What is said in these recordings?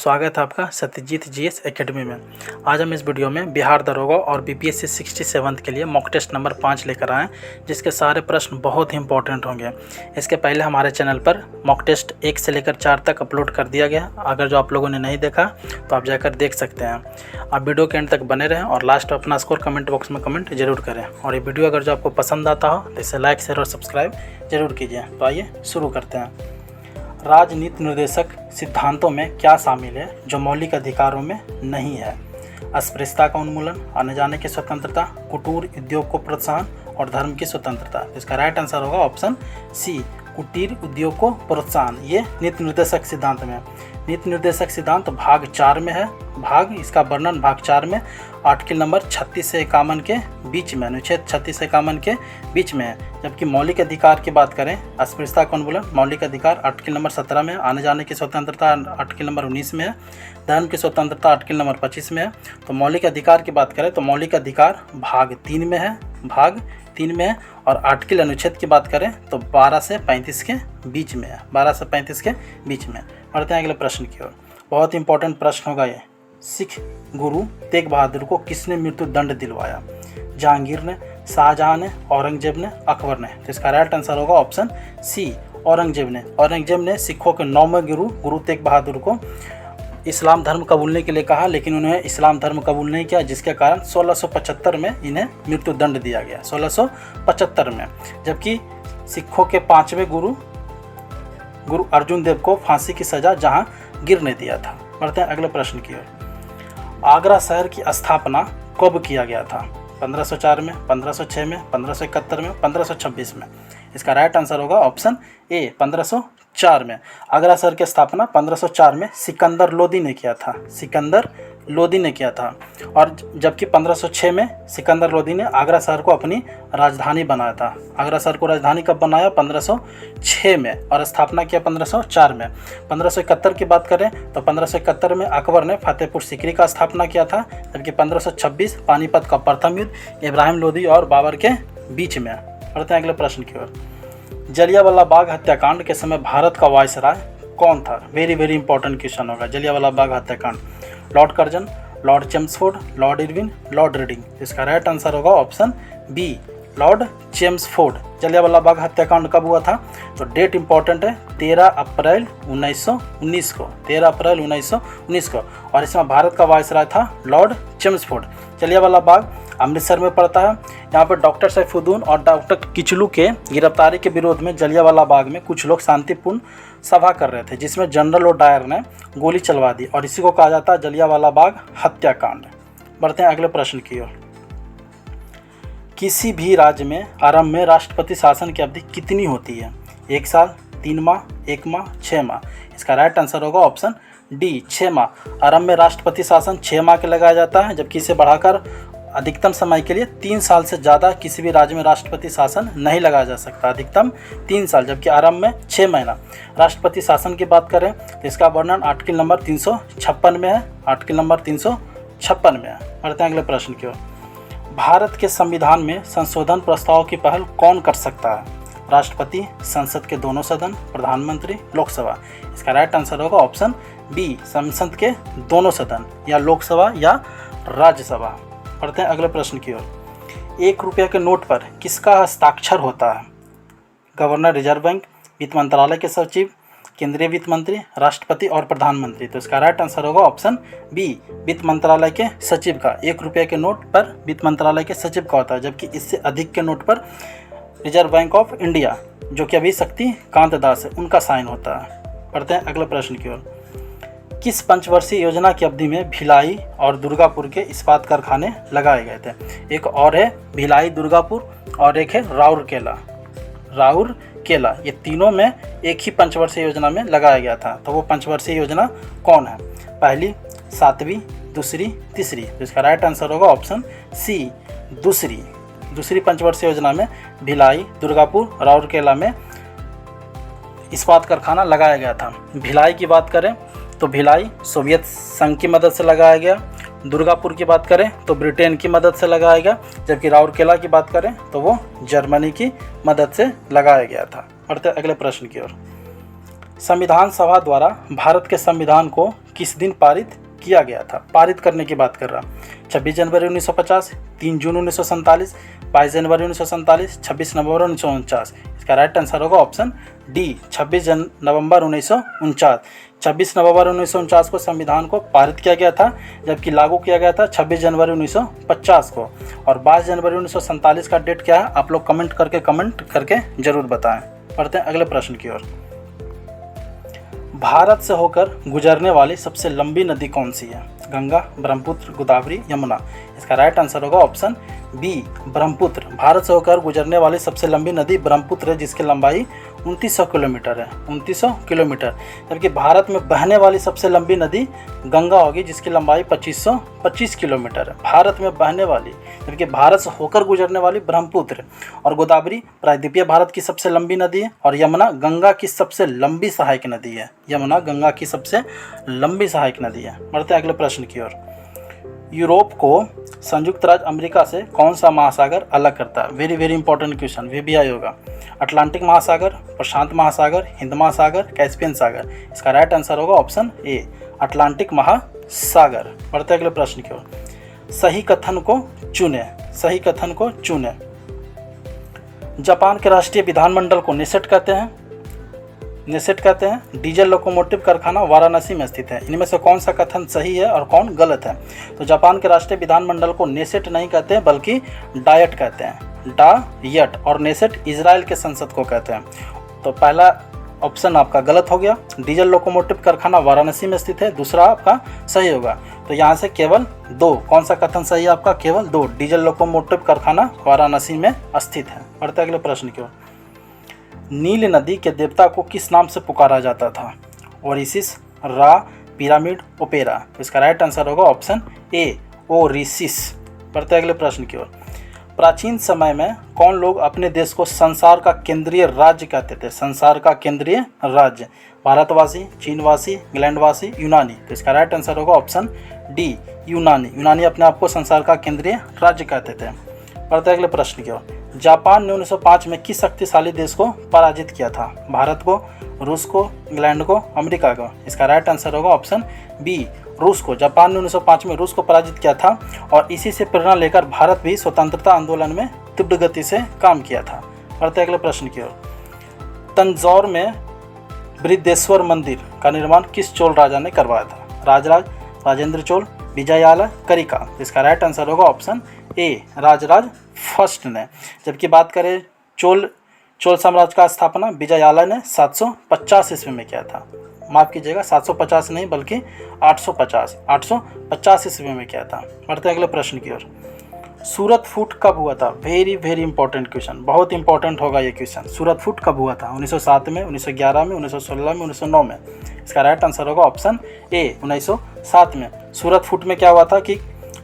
स्वागत है आपका सत्यजीत जीएस एकेडमी में। आज हम इस वीडियो में बिहार दरोगा और बीपीएससी 67 के लिए मॉक टेस्ट नंबर 5 लेकर आए, जिसके सारे प्रश्न बहुत ही इंपॉर्टेंट होंगे। इसके पहले हमारे चैनल पर मॉक टेस्ट 1 से लेकर 4 तक अपलोड कर दिया गया। अगर जो आप लोगों ने नहीं देखा तो आप जाकर देख सकते हैं। आप वीडियो के एंड तक बने रहें और लास्ट में अपना स्कोर कमेंट बॉक्स में कमेंट जरूर करें। और ये वीडियो अगर जो आपको पसंद आता हो तो इसे लाइक, शेयर और सब्सक्राइब जरूर कीजिए। तो आइए शुरू करते हैं। राजनीति निर्देशक सिद्धांतों में क्या शामिल है जो मौलिक अधिकारों में नहीं है? अस्पृश्यता का उन्मूलन, आने जाने की स्वतंत्रता, कुटीर उद्योग को प्रोत्साहन और धर्म की स्वतंत्रता। इसका राइट आंसर होगा ऑप्शन सी, कुटीर उद्योग को प्रोत्साहन। ये नीति निर्देशक सिद्धांत में है। नीति निर्देशक सिद्धांत भाग 4 में है। इसका वर्णन भाग 4 में आर्टिकल नंबर 36 से 51 के बीच में, अनुच्छेद 36 से 51 के बीच में है। जबकि मौलिक अधिकार की बात करें, अस्पृश्यता का उन्मूलन मौलिक अधिकार आर्टिकल नंबर 17 में, आने जाने की स्वतंत्रता आर्टिकल नंबर 19 में है, धर्म की स्वतंत्रता आर्टिकल नंबर 25 में है। तो मौलिक अधिकार की बात करें तो मौलिक अधिकार भाग 3 में है, और आर्टिकल अनुच्छेद की बात करें तो 12 से 35 के बीच में है, 12 से 35 के बीच में। बढ़ते हैं अगले प्रश्न की ओर। बहुत इंपॉर्टेंट प्रश्न होगा ये। सिख गुरु तेग बहादुर को किसने मृत्यु दंड दिलवाया? जहांगीर ने, शाहजहां ने, औरंगजेब ने, अकबर ने। तो इसका राइट आंसर होगा ऑप्शन सी, औरंगजेब ने। औरंगजेब ने सिखों के 9वें गुरु तेग बहादुर को इस्लाम धर्म कबूलने के लिए कहा, लेकिन उन्होंने इस्लाम धर्म कबूल नहीं किया, जिसके कारण 1675 में इन्हें मृत्यु दंड दिया गया, 1675 में। जबकि सिखों के 5वें गुरु अर्जुन देव को फांसी की सजा जहांगीर ने दिया था। बढ़ते हैं अगले प्रश्न की ओर। आगरा शहर की स्थापना कब किया गया था? 1504 में, 1506 में, 1571 में, 1526 में। इसका राइट आंसर होगा ऑप्शन ए, 1504 में। आगरा शहर की स्थापना 1504 में सिकंदर लोदी ने किया था, और जबकि 1506 में सिकंदर लोदी ने आगरा शहर को अपनी राजधानी बनाया था। आगरा शहर को राजधानी कब बनाया? 1506 में, और स्थापना किया 1504 में। 1571 की बात करें तो 1571 में अकबर ने फतेहपुर सीकरी का स्थापना किया था, जबकि 1526 पानीपत का प्रथम युद्ध इब्राहिम लोदी और बाबर के बीच में। बढ़ते हैं अगले प्रश्न की ओर। जलियांवाला बाग हत्याकांड के समय भारत का वायसराय कौन था? वेरी इंपॉर्टेंट क्वेश्चन होगा। जलियांवाला बाग हत्याकांड, lord Curzon, lord Chelmsford, lord Irwin, lord Reading. इसका राइट आंसर होगा option B, lord Chelmsford. Jallianwala Bagh हत्याकांड कब हुआ था? तो डेट इंपॉर्टेंट है, 13 अप्रैल 1919 को, 13 अप्रैल 1919 को, और इसमें भारत का वायसराय था लॉर्ड चेम्सफोर्ड। जलियांवाला बाग अमृतसर में पड़ता है। यहाँ पर डॉक्टर सैफुद्दीन और डॉक्टर किचलू के गिरफ्तारी के विरोध में जलियांवाला बाग में कुछ लोग शांतिपूर्ण सभा कर रहे थे, जिसमें जनरल डायर ने गोली चलवा दी, और इसी को कहा जाता है जलियांवाला बाग हत्याकांड। बढ़ते हैं अगले प्रश्न की ओर। किसी भी राज्य में आरंभ में राष्ट्रपति शासन की अवधि कितनी होती है? 1 साल, 3 माह, 1 माह, 6 माह। इसका राइट आंसर होगा ऑप्शन डी, 6 माह। आरंभ में राष्ट्रपति शासन 6 माह के लगाया जाता है, जबकि इसे बढ़ाकर अधिकतम समय के लिए 3 साल से ज़्यादा किसी भी राज्य में राष्ट्रपति शासन नहीं लगाया जा सकता। अधिकतम 3 साल, जबकि आरंभ में 6 महीना। राष्ट्रपति शासन की बात करें तो इसका वर्णन आर्टिकल नंबर 356 में है, आर्टिकल नंबर 356 में है। बढ़ते हैं अगले प्रश्न की ओर। भारत के संविधान में संशोधन प्रस्ताव की पहल कौन कर सकता है? राष्ट्रपति, संसद के दोनों सदन, प्रधानमंत्री, लोकसभा। इसका राइट आंसर होगा ऑप्शन बी, संसद के दोनों सदन, या लोकसभा या राज्यसभा। पढ़ते हैं अगले प्रश्न की ओर। 1 रुपये के नोट पर किसका हस्ताक्षर होता है? गवर्नर रिजर्व बैंक, वित्त मंत्रालय के सचिव, केंद्रीय वित्त मंत्री, राष्ट्रपति और प्रधानमंत्री। तो इसका राइट आंसर होगा ऑप्शन बी, वित्त मंत्रालय के सचिव का। 1 रुपये के नोट पर वित्त मंत्रालय के सचिव का होता है, जबकि इससे अधिक के नोट पर रिजर्व बैंक ऑफ इंडिया, जो कि अभी शक्तिकांत दास है, उनका साइन होता है। पढ़ते हैं अगले प्रश्न की ओर। किस पंचवर्षीय योजना की अवधि में भिलाई और दुर्गापुर के इस्पात कारखाने लगाए गए थे? एक और है भिलाई दुर्गापुर, और एक है राउरकेला। ये तीनों में एक ही पंचवर्षीय योजना में लगाया गया था। तो वो पंचवर्षीय योजना कौन है? पहली, 7वीं, दूसरी, तीसरी। तो इसका राइट आंसर होगा ऑप्शन सी, दूसरी पंचवर्षीय योजना में भिलाई, दुर्गापुर, राउरकेला में इस्पात कारखाना लगाया गया था। भिलाई की बात करें तो भिलाई सोवियत संघ की मदद से लगाया गया। दुर्गापुर की बात करें तो ब्रिटेन की मदद से लगाया गया, जबकि राउरकेला की बात करें तो वो जर्मनी की मदद से लगाया गया था। बढ़ते अगले प्रश्न की ओर। संविधान सभा द्वारा भारत के संविधान को किस दिन पारित किया गया था? पारित करने की बात कर रहा, 26 जनवरी 1950, 3 जून 1947, 22 जनवरी 1947, 26 नवंबर 1949। इसका राइट आंसर होगा ऑप्शन डी, 26 नवंबर 1949। 26 नवंबर 1949 को संविधान को पारित किया गया था, जबकि लागू किया गया था 26 जनवरी 1950 को। और 22 जनवरी 1947 का डेट क्या है? आप लोग कमेंट करके जरूर बताएं। पढ़ते हैं अगले प्रश्न की ओर। भारत से होकर गुजरने वाली सबसे लंबी नदी कौन सी है? गंगा, ब्रह्मपुत्र, गोदावरी, यमुना। इसका राइट आंसर होगा ऑप्शन बी, ब्रह्मपुत्र। भारत से होकर गुजरने वाली सबसे लंबी नदी ब्रह्मपुत्र है, जिसकी लंबाई 2900 किलोमीटर है, 2900 किलोमीटर। जबकि भारत में बहने वाली सबसे लंबी नदी गंगा होगी, जिसकी लंबाई 2525 किलोमीटर है, भारत में बहने वाली। जबकि भारत से होकर गुजरने वाली ब्रह्मपुत्र। और गोदावरी प्रायद्वीपीय भारत की सबसे लंबी नदी है, और यमुना गंगा की सबसे लंबी सहायक नदी है। यमुना गंगा की सबसे लंबी सहायक नदी है। बढ़ते हैं अगले प्रश्न की ओर। यूरोप को संयुक्त राज्य अमेरिका से कौन सा महासागर अलग करता है? Very very important question, VBI होगा। अटलांटिक महासागर, प्रशांत महासागर, हिंद महासागर, कैस्पियन सागर। इसका राइट आंसर होगा ऑप्शन ए, अटलांटिक महासागर। बढ़ते अगले प्रश्न की ओर। सही कथन को चुने, सही कथन को चुने। जापान के राष्ट्रीय विधानमंडल को नेसेट कहते हैं। डीजल लोकोमोटिव कारखाना वाराणसी में स्थित है। इनमें से कौन सा कथन सही है और कौन गलत है? तो जापान के राष्ट्रीय विधानमंडल को नेसेट नहीं कहते हैं, बल्कि डायट कहते हैं, डायट। और नेसेट इजराइल के संसद को कहते हैं। तो पहला ऑप्शन आपका गलत हो गया। डीजल लोकोमोटिव कारखाना वाराणसी में स्थित है, दूसरा आपका सही होगा। तो यहाँ से केवल 2, कौन सा कथन सही है आपका? केवल 2, डीजल लोकोमोटिव कारखाना वाराणसी में स्थित है। बढ़ते अगले प्रश्न की ओर। नील नदी के देवता को किस नाम से पुकारा जाता था? ओरिसिस, रा, पिरामिड, ओपेरा। इसका राइट आंसर होगा ऑप्शन ए, ओरिसिस। बढ़ते अगले प्रश्न की ओर। प्राचीन समय में कौन लोग अपने देश को संसार का केंद्रीय राज्य कहते थे? संसार का केंद्रीय राज्य। भारतवासी, चीनवासी, इंग्लैंडवासी, यूनानी। तो इसका राइट आंसर होगा ऑप्शन डी, यूनानी। यूनानी अपने आप को संसार का केंद्रीय राज्य कहते थे। बढ़ते अगले प्रश्न की ओर। जापान ने 1905 में किस शक्तिशाली देश को पराजित किया था? भारत को, रूस को, इंग्लैंड को, अमेरिका को। इसका राइट आंसर होगा ऑप्शन बी, रूस को। जापान ने 1905 में रूस को पराजित किया था, और इसी से प्रेरणा लेकर भारत भी स्वतंत्रता आंदोलन में तीव्र गति से काम किया था। बढ़ते अगले प्रश्न की ओर। तंजौर में बृहदेश्वर मंदिर का निर्माण किस चोल राजा ने करवाया था? राजराज, राजेंद्र चोल, विजयालय, करिका। इसका राइट आंसर होगा ऑप्शन ए, राजराज फर्स्ट ने। जबकि बात करें चोल साम्राज्य का स्थापना विजयालय ने 750 ईस्वी में किया था। माफ़ कीजिएगा, 750 नहीं बल्कि 850 ईस्वी में किया था। बढ़ते अगले प्रश्न की ओर। सूरत फूट कब हुआ था? वेरी वेरी इंपॉर्टेंट क्वेश्चन, बहुत इंपॉर्टेंट होगा ये क्वेश्चन। सूरत फूट कब हुआ था? 1907 में, 1911 में, 1916 में, 1909 में। इसका राइट आंसर होगा ऑप्शन ए, 1907 में। सूरत फूट में क्या हुआ था कि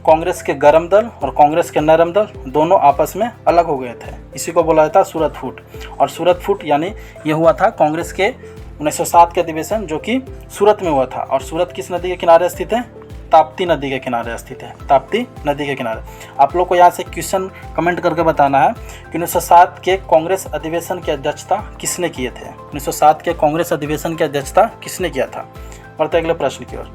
कांग्रेस के गरम दल और कांग्रेस के नरम दल दोनों आपस में अलग हो गए थे, इसी को बोला जाता है सूरत फूट। और सूरत फूट यानी ये हुआ था कांग्रेस के 1907 के अधिवेशन, जो कि सूरत में हुआ था। और सूरत किस नदी के किनारे स्थित है? ताप्ती नदी के किनारे स्थित है, ताप्ती नदी के किनारे। आप लोग को यहाँ से क्वेश्चन कमेंट करके बताना है कि 1907 के कांग्रेस अधिवेशन की अध्यक्षता किसने किए थे? 1907 के कांग्रेस अधिवेशन की अध्यक्षता किसने किया था? बढ़ते अगले प्रश्न की ओर।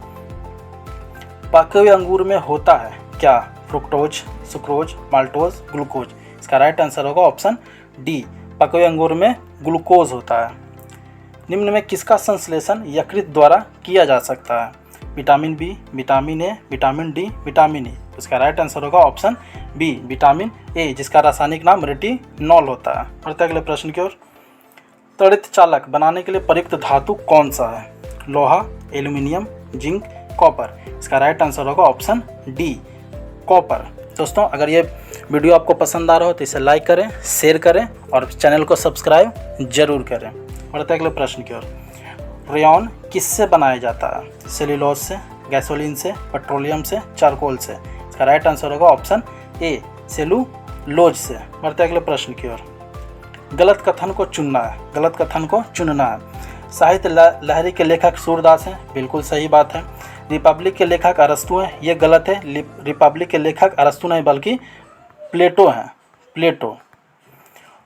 पके हुए अंगूर में होता है क्या? Fructose, sucrose, maltose, glucose. इसका राइट आंसर होगा ऑप्शन डी, पके हुए अंगूर में ग्लूकोज होता है। निम्न में किसका संश्लेषण यकृत द्वारा किया जा सकता है? Vitamin B, vitamin A, vitamin D, vitamin E. इसका राइट आंसर होगा ऑप्शन बी, विटामिन ए, जिसका रासायनिक नाम रेटिनॉल होता है। बढ़ते अगले प्रश्न की ओर। त्वरित चालक बनाने के लिए प्रयुक्त धातु कौन सा है? लोहा, एल्यूमिनियम, जिंक, कॉपर। इसका राइट आंसर होगा ऑप्शन डी, कॉपर। दोस्तों, अगर ये वीडियो आपको पसंद आ रहा हो तो इसे लाइक करें, शेयर करें और चैनल को सब्सक्राइब जरूर करें। बढ़ते अगले प्रश्न की ओर। रेयॉन किससे बनाया जाता है? सेल्यूलोज से, गैसोलीन से, पेट्रोलियम से, चारकोल से। इसका राइट आंसर होगा ऑप्शन ए, सेल्यूलोज से। बढ़ते अगले प्रश्न की ओर। गलत कथन को चुनना है, गलत कथन को चुनना है। साहित्य लहरी के लेखक सूरदास हैं, बिल्कुल सही बात है। रिपब्लिक के लेखक अरस्तु हैं, ये गलत है। रिपब्लिक के लेखक अरस्तु नहीं बल्कि प्लेटो हैं, प्लेटो।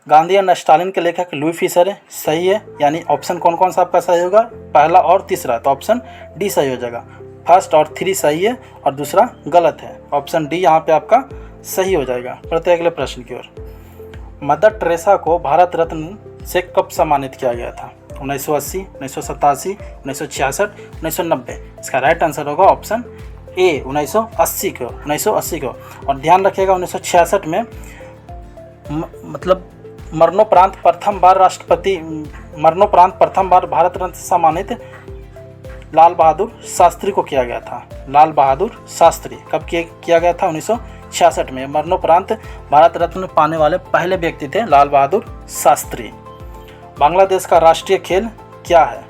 गांधी एंड स्टालिन के लेखक लुई फिशर है, सही है। यानी ऑप्शन कौन कौन सा आपका सही होगा, पहला और तीसरा, तो ऑप्शन डी सही हो जाएगा। फर्स्ट और 3 सही है और दूसरा गलत है, ऑप्शन डी यहाँ पे आपका सही हो जाएगा। बढ़ते अगले प्रश्न की ओर। मदर टेरेसा को भारत रत्न से कब सम्मानित किया गया था, 1980, 1987, 1966, 1990। इसका राइट आंसर होगा ऑप्शन ए 1980 को। और ध्यान रखिएगा 1966 में मतलब मरणोपरांत प्रथम बार भारत रत्न से सम्मानित लाल बहादुर शास्त्री को किया गया था। लाल बहादुर शास्त्री कब किया गया था, 1966 में। मरणोपरांत भारत रत्न पाने वाले पहले व्यक्ति थे लाल बहादुर शास्त्री। बांग्लादेश का राष्ट्रीय खेल क्या है,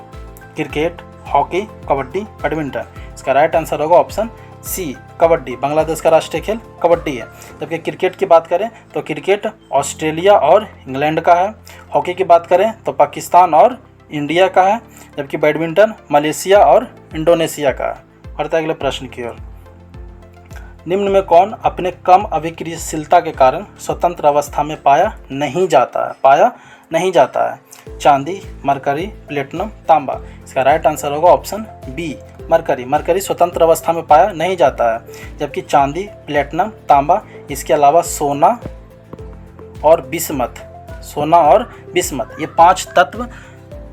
क्रिकेट, हॉकी, कबड्डी, बैडमिंटन। इसका राइट आंसर होगा ऑप्शन सी कबड्डी। बांग्लादेश का राष्ट्रीय खेल कबड्डी है। जबकि क्रिकेट की बात करें तो क्रिकेट ऑस्ट्रेलिया और इंग्लैंड का है। हॉकी की बात करें तो पाकिस्तान और इंडिया का है। जबकि बैडमिंटन मलेशिया और इंडोनेशिया का है। बढ़ते अगले प्रश्न की ओर। निम्न में कौन अपने कम अभिक्रियाशीलता के कारण स्वतंत्र अवस्था में पाया नहीं जाता है? चांदी, मरकरी, प्लेटिनम, तांबा। इसका राइट आंसर होगा ऑप्शन बी मरकरी स्वतंत्र अवस्था में पाया नहीं जाता है। जबकि चांदी, प्लेटिनम, तांबा, इसके अलावा सोना और बिस्मत ये 5 तत्व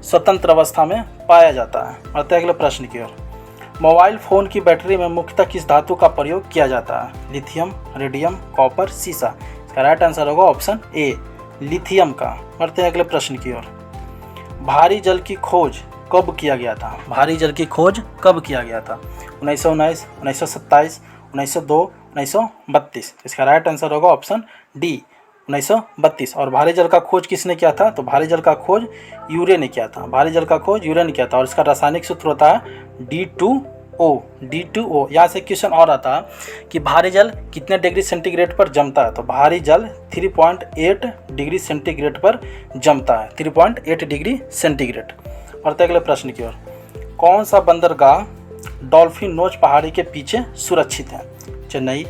स्वतंत्र अवस्था में पाया जाता है। बढ़ते अगले प्रश्न की ओर। मोबाइल फ़ोन की बैटरी में मुख्यतः किस धातु का प्रयोग किया जाता है, लिथियम, रेडियम, कॉपर, सीसा। इसका राइट आंसर होगा ऑप्शन ए लिथियम का। बढ़ते हैं अगले प्रश्न की ओर। भारी जल की खोज कब किया गया था, 1919, 1927, 1902, 1932। इसका राइट आंसर होगा ऑप्शन डी 1932। और भारी जल का खोज किसने किया था, तो भारी जल का खोज यूरे ने किया था। और इसका रासायनिक सूत्र होता है D2O। यहाँ से क्वेश्चन और आता है कि भारी जल कितने डिग्री सेंटीग्रेड पर जमता है, तो भारी जल 3.8 डिग्री सेंटीग्रेड पर जमता है, 3.8 डिग्री सेंटीग्रेड। बढ़ते अगले प्रश्न की ओर। कौन सा बंदरगाह डॉल्फिन नोच पहाड़ी के पीछे सुरक्षित है, चेन्नई,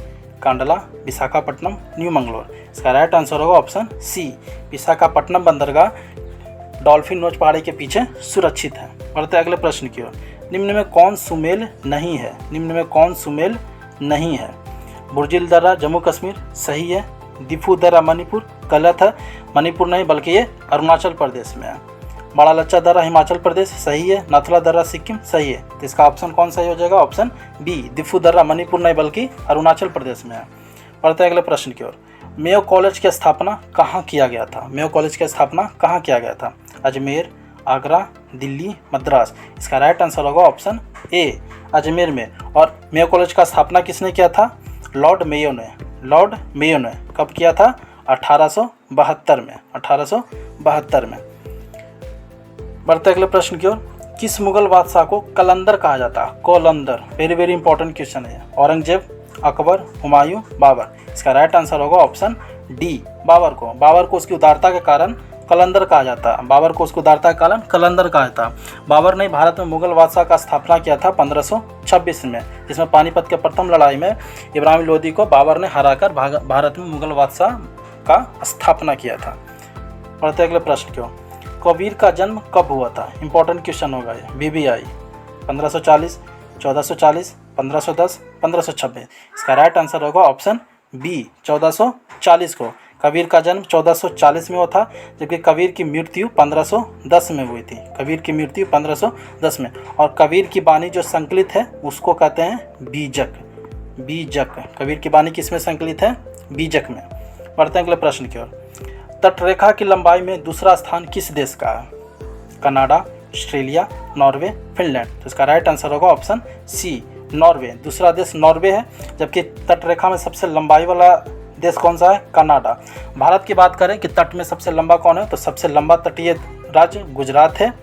कांडला, विशाखापट्टनम, न्यू मंगलोर। इसका राइट आंसर होगा ऑप्शन सी विशाखापट्टनम बंदरगाह डॉल्फिन नोच पहाड़ी के पीछे सुरक्षित है। बढ़ते अगले प्रश्न की ओर। निम्न में कौन सुमेल नहीं है, बुर्जिल दर्रा जम्मू कश्मीर, सही है। दिफू दर्रा मणिपुर, गलत है, मणिपुर नहीं बल्कि ये अरुणाचल प्रदेश में है। बड़ा लच्चा दर्रा हिमाचल प्रदेश, सही है। नथुला दर्रा सिक्किम, सही है। तो इसका ऑप्शन कौन सही हो जाएगा, ऑप्शन बी दिफू दर्रा मणिपुर नहीं बल्कि अरुणाचल प्रदेश में है। बढ़ते अगले प्रश्न की ओर। मेयो कॉलेज की स्थापना कहाँ किया गया था, अजमेर, आगरा, दिल्ली, मद्रास। इसका राइट आंसर होगा ऑप्शन ए अजमेर में। और मेयो कॉलेज का स्थापना किसने किया था, लॉर्ड मेयो ने कब किया था, 1872 में। बढ़ते अगले प्रश्न की ओर। किस मुगल बादशाह को कलंदर कहा जाता है, कोलंदर, वेरी इंपॉर्टेंट क्वेश्चन है। औरंगजेब, अकबर, हुमायूं, बाबर। इसका राइट आंसर होगा ऑप्शन डी बाबर को उसकी उदारता के कारण कलंदर कहा जाता है। बाबर ने भारत में मुगल बादशाह का स्थापना किया था 1526 में, जिसमें पानीपत के प्रथम लड़ाई में इब्राहिम लोदी को बाबर ने हराकर भारत में मुगल बादशाह का स्थापना किया था। बढ़ते अगले प्रश्न की ओर। कबीर का जन्म कब हुआ था, इंपॉर्टेंट क्वेश्चन होगा ये। BBI 1540, 1440, 1510, 1526। इसका राइट आंसर होगा ऑप्शन बी 1440 को। कबीर का जन्म 1440 में हुआ था, जबकि कबीर की मृत्यु 1510 में हुई थी। और कबीर की वाणी जो संकलित है उसको कहते हैं बीजक। कबीर की वाणी किसमें संकलित है, बीजक में। बढ़ते हैं अगले प्रश्न की ओर। तटरेखा की लंबाई में दूसरा स्थान किस देश का है, कनाडा, ऑस्ट्रेलिया, नॉर्वे, फिनलैंड। तो इसका राइट आंसर होगा ऑप्शन सी नॉर्वे। दूसरा देश नॉर्वे है, जबकि तटरेखा में सबसे लंबाई वाला देश कौन सा है, कनाडा। भारत की बात करें कि तट में सबसे लंबा कौन है, तो सबसे लंबा तटीय राज्य गुजरात है,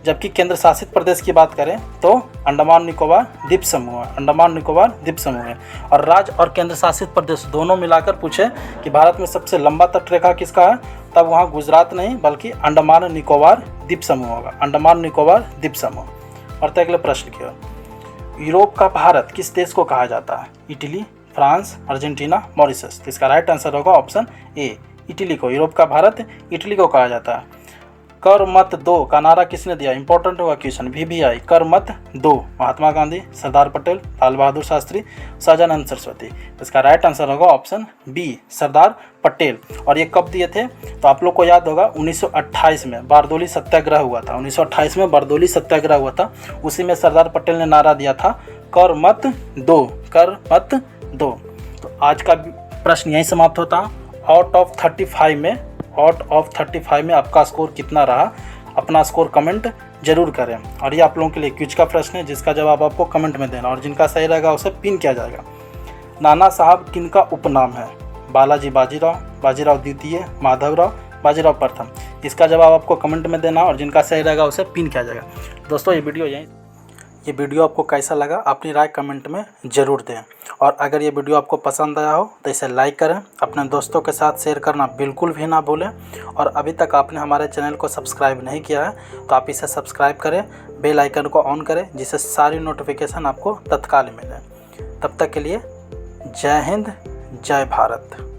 जबकि केंद्र शासित प्रदेश की बात करें तो अंडमान निकोबार द्वीप समूह है। और राज्य और केंद्र शासित प्रदेश दोनों मिलाकर पूछे कि भारत में सबसे लंबा तटरेखा किसका है, तब वहाँ गुजरात नहीं बल्कि अंडमान निकोबार द्वीप समूह होगा, बढ़ते अगले प्रश्न की ओर। यूरोप का भारत किस देश को कहा जाता है, इटली, फ्रांस, अर्जेंटीना, मॉरिशस। तो इसका राइट आंसर होगा ऑप्शन ए इटली को, यूरोप का भारत इटली को कहा जाता है। कर मत दो का नारा किसने दिया? इंपॉर्टेंट होगा क्वेश्चन, VVI, कर मत दो, महात्मा गांधी, सरदार पटेल, लाल बहादुर शास्त्री, सहजानंद सरस्वती। इसका राइट आंसर होगा ऑप्शन बी, सरदार पटेल। और ये कब दिए थे? तो आप लोग को याद होगा 1928 में बारदोली सत्याग्रह हुआ था। 1928 में बारदोली सत्याग्रह हुआ था, उसी में सरदार पटेल ने नारा दिया था, कर मत दो, कर मत दो। तो आज का प्रश्न यहीं समाप्त होता। आउट ऑफ 35 में आपका स्कोर कितना रहा? अपना स्कोर कमेंट जरूर करें। और ये आप लोगों के लिए क्विज का प्रश्न है, जिसका जवाब आपको कमेंट में देना, और जिनका सही रहेगा उसे पिन किया जाएगा। नाना साहब किनका उपनाम है? बालाजी बाजीराव, बाजीराव द्वितीय, माधवराव, बाजीराव प्रथम। इसका जवाब आपको कमेंट में देना, और जिनका सही रहेगा उसे पिन किया जाएगा। दोस्तों ये वीडियो आपको कैसा लगा अपनी राय कमेंट में ज़रूर दें। और अगर ये वीडियो आपको पसंद आया हो तो इसे लाइक करें, अपने दोस्तों के साथ शेयर करना बिल्कुल भी ना भूलें। और अभी तक आपने हमारे चैनल को सब्सक्राइब नहीं किया है तो आप इसे सब्सक्राइब करें, बेल आइकन को ऑन करें, जिससे सारी नोटिफिकेशन आपको तत्काल मिले। तब तक के लिए जय हिंद, जय भारत।